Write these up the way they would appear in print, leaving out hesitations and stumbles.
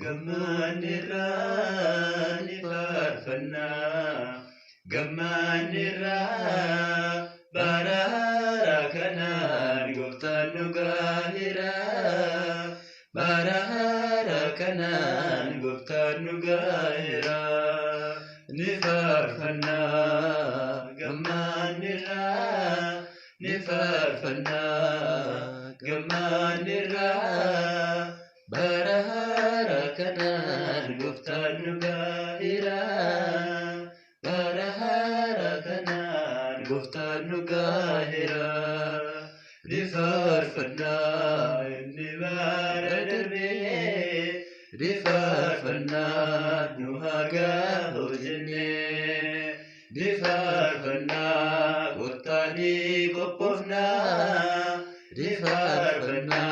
gammanirra ni faarfanna gammanirra barara kanaan gooftaan nu gaahira barara kanaan gooftaan nu gaahira ni faarfanna gammanirra ni faarfanna gammanirra barara kanaan gooftaan nu gaahira barara kanaan gooftaan nu gaahira ni faarfanna inni bara darbee ni faarfanna nu haa ga'u jennee ni faarfanna gooftaanii qophoofna ni faarfanna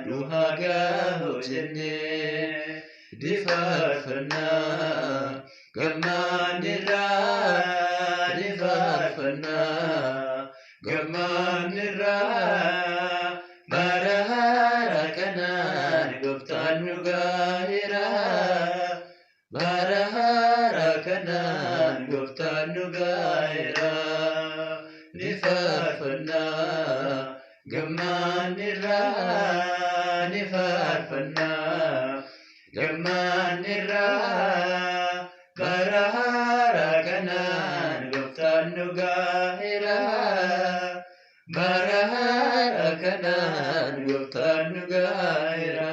nu haa ga'u jennee ni faarfanna gammanirra ni faarfanna gammanirra barara kanaan gooftaan nu gaahira barara kanaan gooftaan nu gaahira ni faarfanna gammanirra ni faarfanna gammanirra barara kanaan gooftaan nu gaahira barara kanaan gooftaan nu gaahira.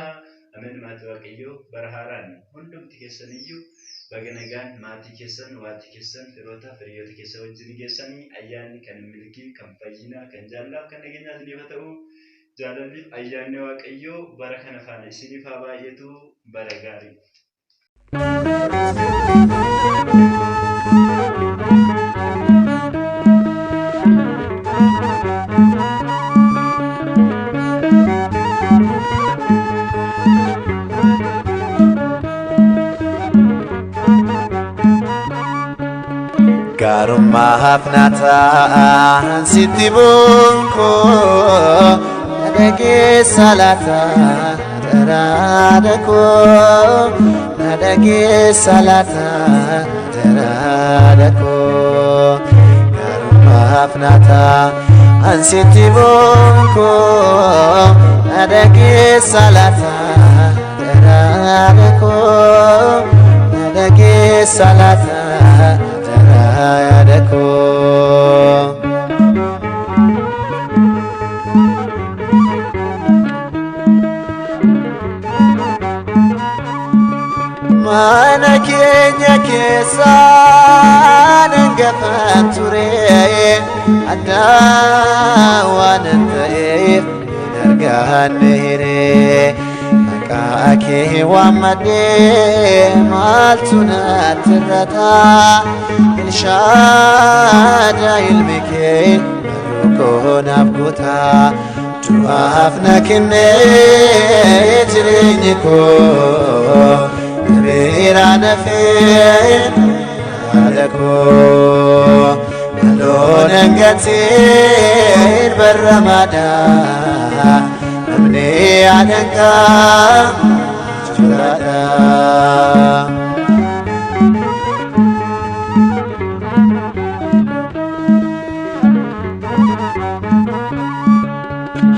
Amen. Maatii Waaqayyoo baraharaan hundumti keessan iyyuu baga nagaan maatii keessan waatii keessan firoota firiyoota keessan wajjin geessanii ayyaanni kan milkii kan fayyinaa kan jaalalaaf kan nageenyaa isiniif haa ta'u jaalalliif ayyaanni Waaqayyoo bara kana faana isiniif haa baay'atu bara gaarii. Garummaa hafnataan sitti bunko nadagee salataa daraada koo nadagee salataa daraada koo garummaa hafnataan sitti bunko nadagee salataa daraada koo nadagee salataa daraadako mana keenya keessaan hangafaan ture addaa waan ta'eef dargaanne hiree maqaa kee waammadhee maaltu natti irrata Ilshaada ilmi kee marroo naaf goota du'aaf na kennee jireenyi koo beeraa nafee haadha koo maloon hangatiin barramaadhaa namni adangaa jiraadhaa.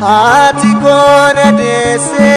Hati kona dese